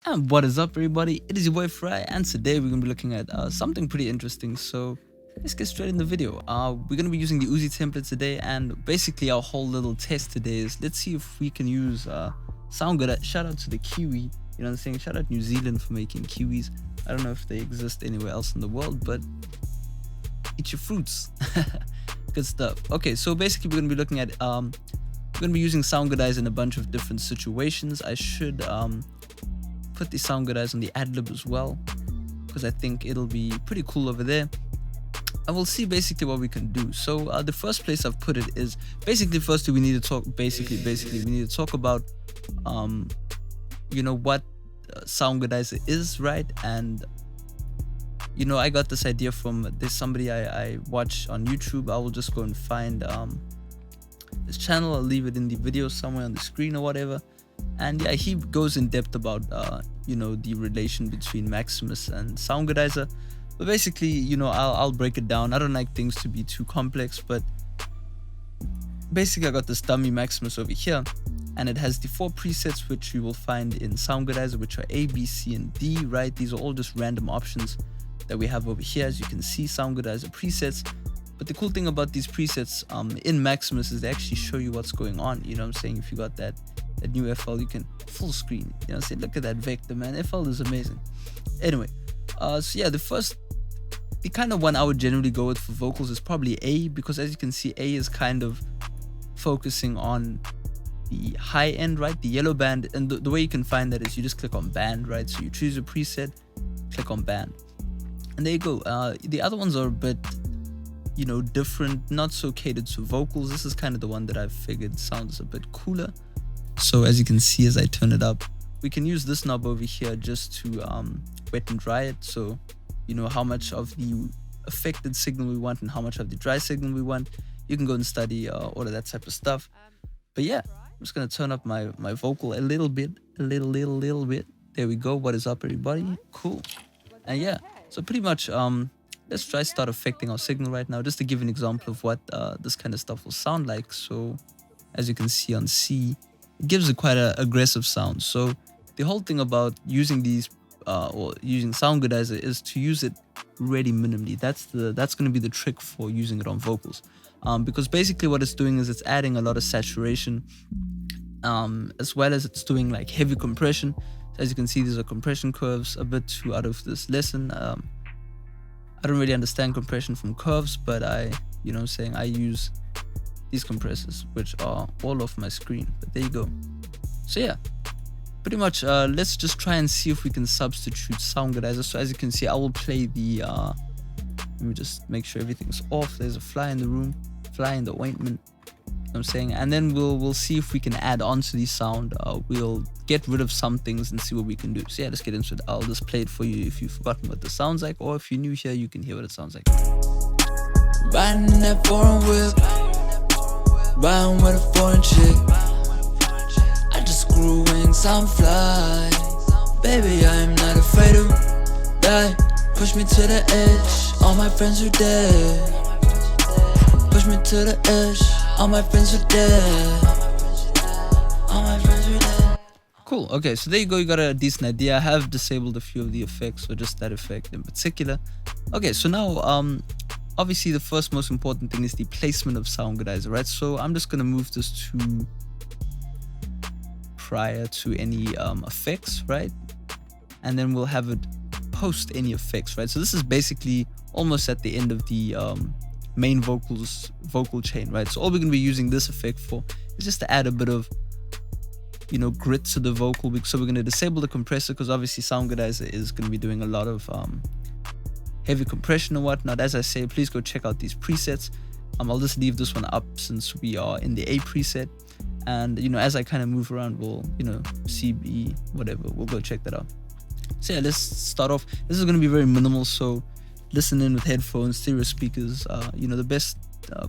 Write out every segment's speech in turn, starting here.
And what is up, everybody? It is your boy Farai, and today we're gonna be looking at something pretty interesting. So let's get straight in the video. We're gonna be using the Uzi template today, and basically our whole little test today is let's see if we can use Soundgoodizer. Shout out to the Kiwi, you know what I'm saying? Shout out New Zealand for making Kiwis. I don't know if they exist anywhere else in the world, but eat your fruits. Good stuff. Okay, so basically we're gonna be looking at we're gonna be using Soundgoodizer in a bunch of different situations. I should put the Soundgoodizer on the ad-lib as well, because I think it'll be pretty cool over there, and we'll see basically what we can do. So the first place I've put it is basically firstly we need to talk basically we need to talk about you know what Soundgoodizer is, right? And you know, I got this idea from there's somebody I watch on YouTube. I will just go and find this channel. I'll leave it in the video somewhere on the screen or whatever. And yeah, he goes in depth about you know, the relation between Maximus and Soundgoodizer. But basically, you know, I'll break it down. I don't like things to be too complex, but basically I got this dummy Maximus over here, and it has the 4 presets which you will find in Soundgoodizer, which are A, B, C, and D, right? These are all just random options that we have over here. As you can see, Soundgoodizer presets. But the cool thing about these presets in Maximus is they actually show you what's going on. You know what I'm saying? If you got that new FL, you can full screen, you know what I'm saying? Look at that vector, man. FL is amazing. Anyway, so yeah, the kind of one I would generally go with for vocals is probably A, because as you can see, A is kind of focusing on the high end, right? The yellow band. And the way you can find that is you just click on band, right? So you choose a preset, click on band, and there you go. The other ones are a bit, you know, different, not so catered to vocals. This is kind of the one that I've figured sounds a bit cooler. So as you can see, as I turn it up, we can use this knob over here just to wet and dry it. So, you know, how much of the affected signal we want and how much of the dry signal we want. You can go and study all of that type of stuff. But yeah, I'm just going to turn up my vocal a little bit, a little bit. There we go. What is up, everybody? Cool. And yeah, so pretty much, let's try start affecting our signal right now, just to give an example of what this kind of stuff will sound like. So as you can see on C, it gives it quite an aggressive sound. So the whole thing about using these or using Soundgoodizer is to use it really minimally. That's going to be the trick for using it on vocals, because basically what it's doing is it's adding a lot of saturation, as well as it's doing like heavy compression. So as you can see, these are compression curves, a bit too out of this lesson. I don't really understand compression from curves, but you know what I'm saying, I use these compressors, which are all off my screen, but there you go. So yeah, pretty much let's just try and see if we can substitute Soundgoodizer. So as you can see, I will play the let me just make sure everything's off. There's a fly in the room, fly in the ointment, you know what I'm saying, and then we'll see if we can add on to the sound. We'll get rid of some things and see what we can do. So yeah, let's get into it. I'll just play it for you if you've forgotten what this sounds like, or if you're new here, you can hear what it sounds like. Riding in that foreign whip, riding with a foreign chick. I just grew wings, I'm fly. Baby, I am not afraid to die. Push me to the edge, all my friends are dead. Push me to the edge, all my friends are dead. All my friends are dead. Cool. Okay, so there you go. You got a decent idea. I have disabled a few of the effects, or just that effect in particular. Okay, so now obviously the first most important thing is the placement of Soundgoodizer, right? So I'm just gonna move this to prior to any effects, right? And then we'll have it post any effects, right? So this is basically almost at the end of the main vocal chain, right? So all we're gonna be using this effect for is just to add a bit of, you know, grit to the vocal. So we're gonna disable the compressor, because obviously Soundgoodizer is gonna be doing a lot of heavy compression and whatnot. As I say, please go check out these presets. I'll just leave this one up since we are in the A preset, and you know, as I kind of move around, we'll, you know, C, B, whatever, we'll go check that out. So yeah, let's start off. This is going to be very minimal, so listen in with headphones, stereo speakers, you know, the best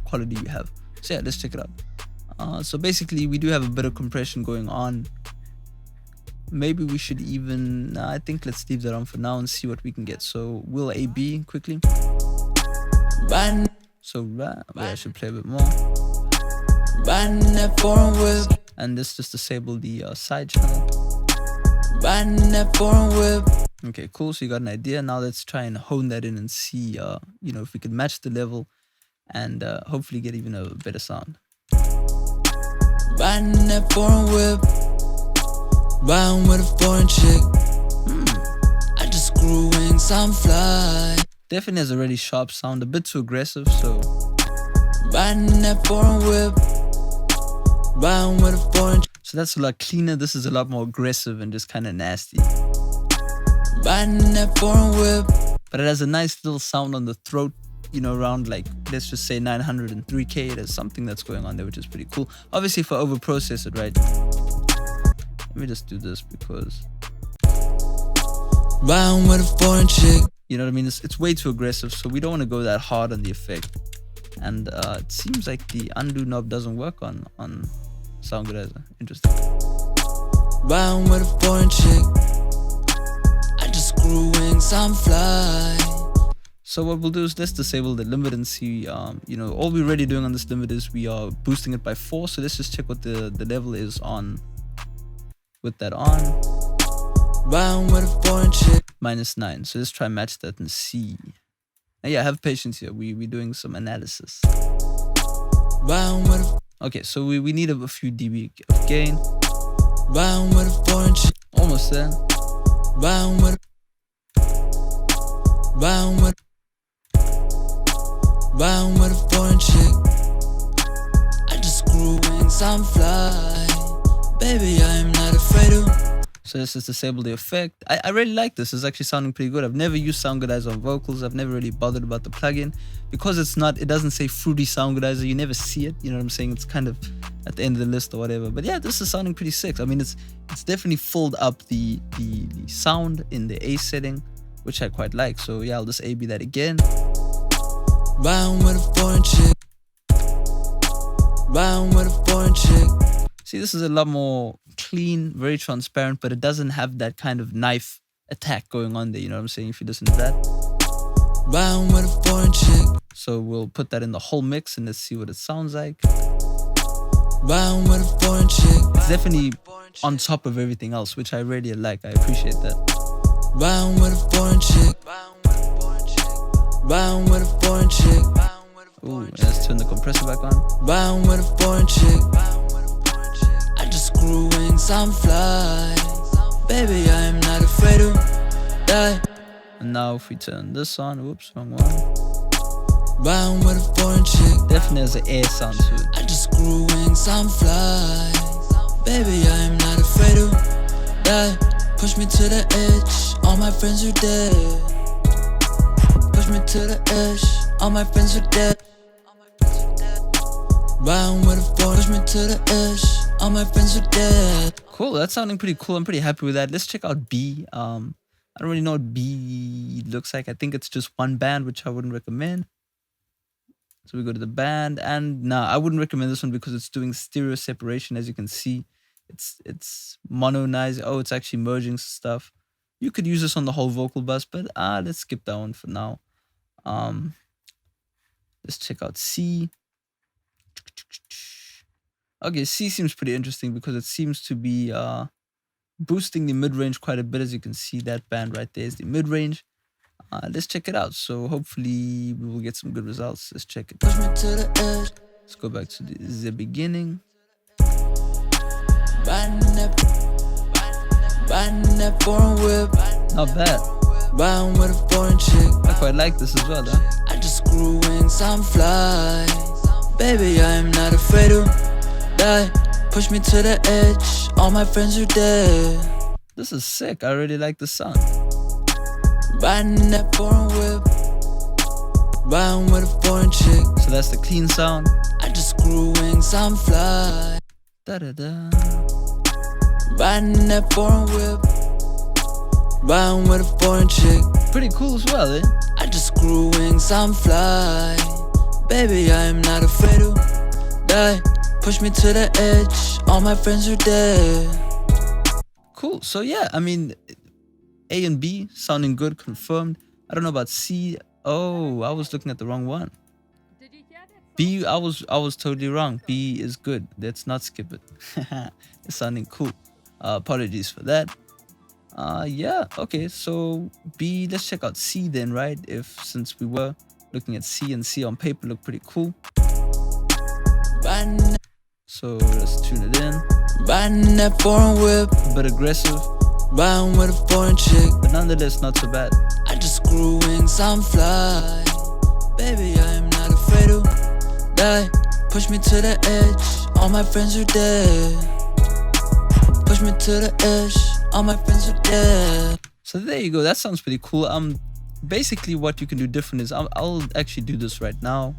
quality you have. So yeah, let's check it out. So basically we do have a bit of compression going on. Maybe we should even, I think let's leave that on for now and see what we can get. So we'll A-B quickly. So I should play a bit more. And let's just disable the side channel. riding that foreign whip. Okay, cool. So you got an idea. Now let's try and hone that in and see, you know, if we could match the level and hopefully get even a better sound. Riding that foreign whip, riding with a foreign chick. I just grew wings, I'm fly. Definitely has a really sharp sound, a bit too aggressive, so. Riding that foreign whip, riding with a foreign chick. So that's a lot cleaner. This is a lot more aggressive and just kind of nasty. Riding that foreign whip. But it has a nice little sound on the throat, you know, around like, let's just say 903K. There's something that's going on there, which is pretty cool. Obviously, if I overprocess it, right? Let me just do this because. Riding with a foreign chick. You know what I mean? It's way too aggressive, so we don't want to go that hard on the effect. And it seems like the undo knob doesn't work on Soundgoodizer. Interesting. Riding with a foreign chick. I just grew wings, I'm fly. So what we'll do is let's disable the limit and see, you know, all we're really doing on this limit is we are boosting it by 4. So let's just check what the level is on with that on. Riding with a foreign chick. -9. So let's try and match that and see. And yeah, have patience here. We're doing some analysis. Riding with a. Okay, so we need a few dB of gain. Riding with a foreign chick. Almost there. Riding with. Riding with. Riding with a foreign chick. I just grew wings, I'm fly. Baby, I am not afraid of. So let's just disable the effect. I really like this. It's actually sounding pretty good. I've never used Soundgoodizer on vocals. I've never really bothered about the plugin because it doesn't say fruity Soundgoodizer. You never see it. You know what I'm saying? It's kind of at the end of the list or whatever. But yeah, this is sounding pretty sick. I mean, it's definitely filled up the sound in the A setting, which I quite like. So yeah, I'll just A-B that again. Riding with a foreign chick. Riding with a foreign chick. See, this is a lot more clean, very transparent, but it doesn't have that kind of knife attack going on there. You know what I'm saying? If you listen to that. Riding with a foreign chick. So we'll put that in the whole mix and let's see what it sounds like. Riding with a foreign chick. It's definitely on top of everything else, which I really like. I appreciate that. Riding with a foreign chick. Riding with a foreign chick. Ooh, let's turn the compressor back on. Riding with a foreign chick. I just grew wings, I'm fly. Baby, I am not afraid to die. And now if we turn this on, whoops, wrong one. Riding with a foreign chick. Definitely has an air sound to it. I just grew wings, I'm fly. Baby, I am not afraid to die. Push me to the edge, all my friends are dead. Push me to the edge, all my friends are dead. Riding with a foreign, push me to the edge, all my friends are dead. Cool, that's sounding pretty cool. I'm pretty happy with that. Let's check out B. I don't really know what B looks like. I think it's just one band, which I wouldn't recommend. So we go to the band, and nah, I wouldn't recommend this one because it's doing stereo separation. As you can see, it's mono-nizing. Oh, it's actually merging stuff. You could use this on the whole vocal bus, but let's skip that one for now. Let's check out C. Okay, C seems pretty interesting because it seems to be boosting the mid-range quite a bit. As you can see, that band right there is the mid-range. Let's check it out. So hopefully we will get some good results. Let's check it. Push me to the edge. Let's go back to the beginning. Riding that foreign whip. Not bad. Riding with a foreign chick. I quite like this as well, huh? I just grew wings, I'm fly. Baby, I am not afraid to die. Push me to the edge, all my friends are dead. This is sick. I really like the sound. Riding that foreign whip. Riding with a foreign chick. So that's the clean sound. I just grew wings, I'm fly. Da-da-da. Riding that foreign whip. Riding with a foreign chick. Pretty cool as well, eh? I just grew wings, I'm fly. Baby, I am not afraid to die. Push me to the edge, all my friends are dead. Cool. So yeah, I mean, A and B sounding good, confirmed. I don't know about C. Oh, I was looking at the wrong one. B, I was totally wrong. B is good. Let's not skip it. It's sounding cool. Apologies for that. Yeah, okay, so B, let's check out C then, right? Since we were looking at C, and C on paper look pretty cool. So let's tune it in. Riding that foreign whip, A bit aggressive, riding with a foreign chick. but nonetheless not so bad. I just grew wings, I'm fly. Baby, I am not afraid to die. Push me to the edge, all my friends are dead. Push me to the edge, all my friends are dead. So there you go, that sounds pretty cool. Basically what you can do different is, I'll actually do this right now.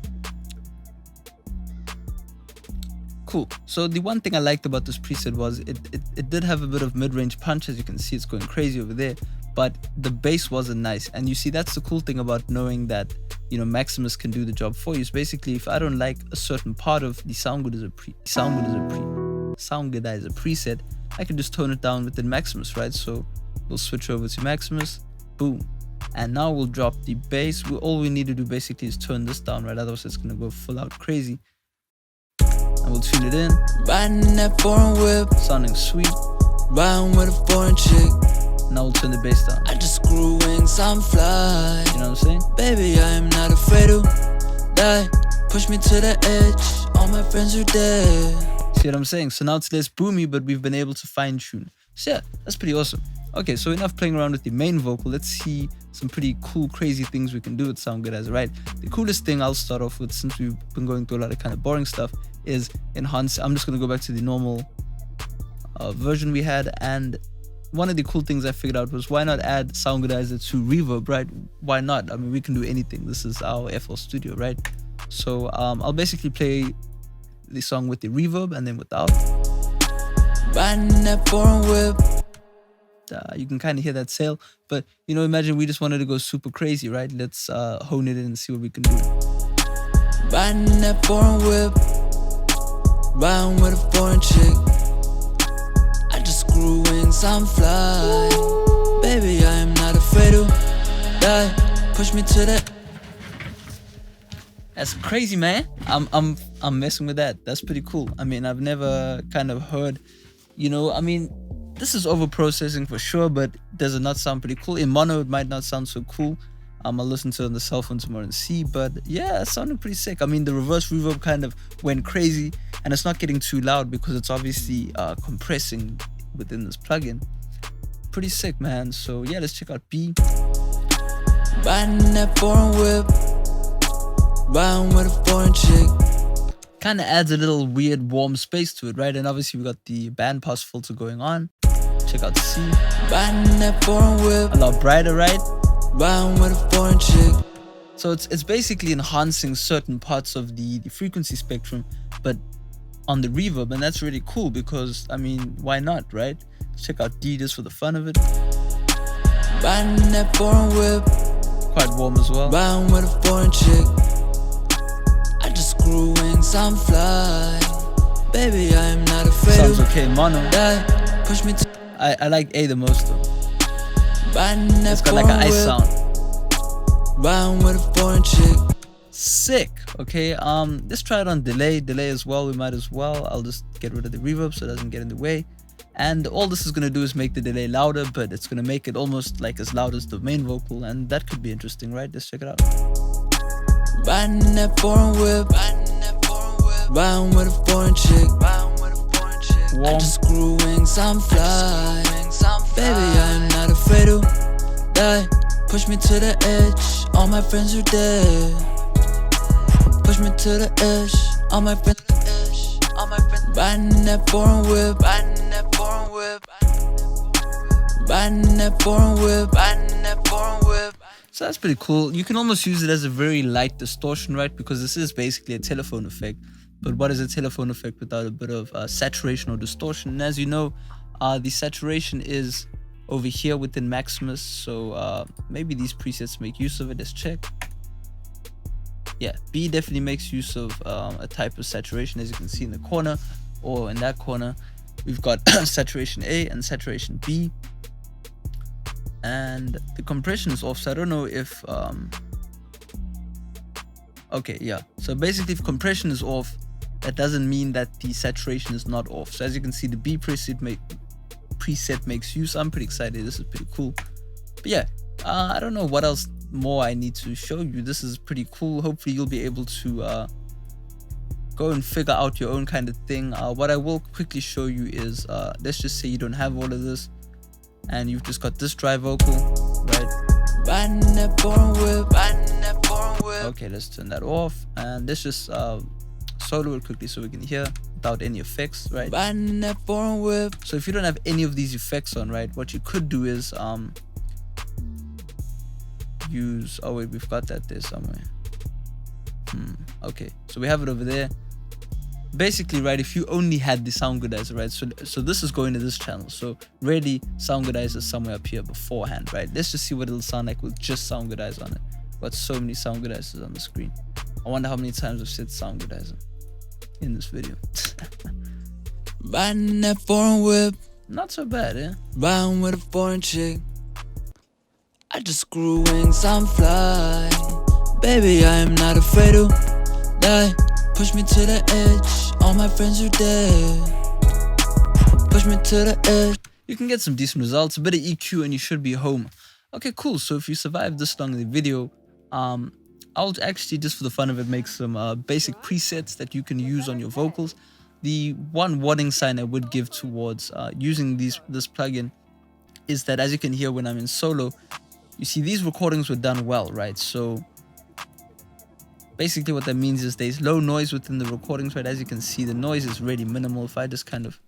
Cool. So the one thing I liked about this preset was it did have a bit of mid-range punch. As you can see, it's going crazy over there, but the bass wasn't nice. And you see, that's the cool thing about knowing that, you know, Maximus can do the job for you. So basically, if I don't like a certain part of the Soundgoodizer preset, I can just tone it down within Maximus, right? So we'll switch over to Maximus, boom, and now we'll drop the bass. All we need to do basically is turn this down, right? Otherwise it's gonna go full out crazy. And we'll tune it in. Riding that foreign whip, Sounding sweet. riding with a foreign chick. Now we'll turn the bass down. I just grew wings, I'm fly. You know what I'm saying? Baby, I am not afraid to die. Push me to the edge, all my friends are dead. See what I'm saying? So now it's less boomy, but we've been able to fine tune. So yeah, that's pretty awesome. Okay, so enough playing around with the main vocal. Let's see some pretty cool, crazy things we can do with Soundgoodizer, right? The coolest thing I'll start off with, since we've been going through a lot of kind of boring stuff, is enhance. I'm just going to go back to the normal version we had, and one of the cool things I figured out was, why not add Soundgoodizer to reverb, right? Why not? I mean, we can do anything. This is our FL Studio, right? So I'll basically play the song with the reverb and then without. Riding that foreign whip. You can kind of hear that sail, but you know, imagine we just wanted to go super crazy, right? Let's hone it in and see what we can do. Riding that foreign whip, riding with a foreign chick. I just grew wings, I'm fly. Baby, I am not afraid to die. Push me to the. That's crazy, man. I'm messing with that. That's pretty cool. I mean, I've never kind of heard, you know, I mean, this is over processing for sure, but does it not sound pretty cool? In mono, it might not sound so cool. I'll listen to it on the cell phone tomorrow and see, but yeah, it sounded pretty sick. I mean, the reverse reverb kind of went crazy, and it's not getting too loud because it's obviously compressing within this plugin. Pretty sick, man. So yeah, let's check out B. Riding that foreign whip, riding with a foreign chick. Kind of adds a little weird warm space to it, right? And obviously we got the bandpass filter going on. Check out C. Riding that foreign whip, A lot brighter, right? riding with a foreign chick. So it's basically enhancing certain parts of the frequency spectrum, but on the reverb, and that's really cool because, I mean, why not, right? Let's check out D just for the fun of it. Riding that foreign whip, Quite warm as well. riding with a foreign chick. I just grew wings, I'm fly. Baby, I am not afraid Sounds to okay, mono. die. Push me to. I like A the most though. Riding that It's got like an foreign ice whip, sound. riding with a foreign chick. Sick. Okay, let's try it on delay as well. We might as well. I'll just get rid of the reverb so it doesn't get in the way, and all this is going to do is make the delay louder, but it's going to make it almost like as loud as the main vocal, and that could be interesting, right? Let's check it out. Riding that foreign whip, riding with a foreign chick. I Warm. just grew wings, I'm fly. Baby, I am not afraid to die. Push me to the edge, all my friends are dead. Push me to the edge, all my friends. Riding that foreign whip, riding that foreign whip, riding that foreign whip, riding that foreign whip. So that's pretty cool. You can almost use it as a very light distortion, right? Because this is basically a telephone effect. But what is a telephone effect without a bit of saturation or distortion? And as you know, the saturation is over here within Maximus. So maybe these presets make use of it. Let's check. Yeah, B definitely makes use of a type of saturation, as you can see in the corner, or in that corner. We've got saturation A and saturation B. And the compression is off, so I don't know if okay, yeah, so basically if compression is off, that doesn't mean that the saturation is not off. So as you can see, the B preset preset makes use. I'm pretty excited. This is pretty cool. But yeah, I don't know what else more I need to show you. This is pretty cool. Hopefully you'll be able to go and figure out your own kind of thing. What I will quickly show you is, let's just say you don't have all of this and you've just got this dry vocal, right? Riding that foreign whip, riding that foreign whip. Okay, let's turn that off and let's just solo it quickly so we can hear without any effects, right? Riding that foreign whip. So if you don't have any of these effects on, right, what you could do is use, oh wait, we've got that there somewhere. Okay, so we have it over there. Basically, right, if you only had the Soundgoodizer, right, so this is going to this channel, so really Soundgoodizer is somewhere up here beforehand, right? Let's just see what it'll sound like with just Soundgoodizer on it. Got so many Soundgoodizers on the screen. I wonder how many times I've said Soundgoodizer in this video. Riding that foreign whip, Not so bad, eh? riding with a foreign chick. I just screw wings, I'm fly. Baby, I am not afraid to die. Push me to the edge, all my friends are dead. Push me to the edge. You can get some decent results, a bit of EQ, and you should be home. Okay, cool. So if you survived this long in the video, I'll actually, just for the fun of it, make some basic presets that you can use on your vocals. The one warning sign I would give towards using this plugin is that, as you can hear when I'm in solo, you see these recordings were done well, right? So basically what that means is there's low noise within the recordings, right? As you can see, the noise is really minimal. If I just kind of,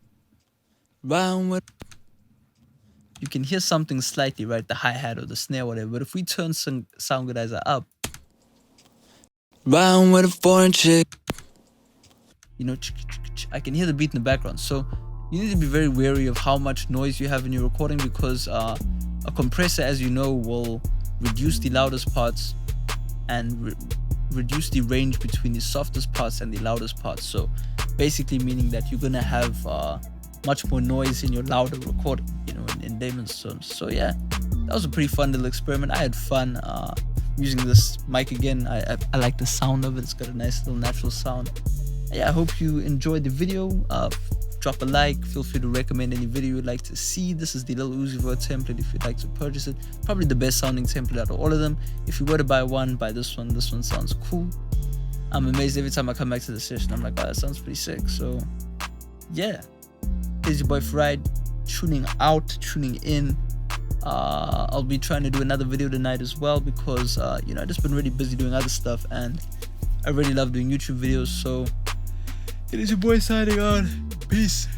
you can hear something slightly, right? The hi-hat or the snare, whatever. But if we turn some Soundgoodizer up, riding with a foreign chick, you know, I can hear the beat in the background. So you need to be very wary of how much noise you have in your recording, because a compressor, as you know, will reduce the loudest parts and reduce the range between the softest parts and the loudest parts. So basically meaning that you're gonna have much more noise in your louder recording, you know, in layman's terms. So yeah, that was a pretty fun little experiment. I had fun using this mic again. I like the sound of it. It's got a nice little natural sound. Yeah, I hope you enjoyed the video. Drop a like. Feel free to recommend any video you'd like to see. This is the Lil Uzi Vert template if you'd like to purchase it. Probably the best sounding template out of all of them. If you were to buy one, buy this one. This one sounds cool. I'm amazed every time I come back to the session. I'm like, oh, that sounds pretty sick. So yeah, here's your boy Farai, tuning out, tuning in. I'll be trying to do another video tonight as well, because you know, I've just been really busy doing other stuff and I really love doing YouTube videos. So it is your boy signing on. Peace.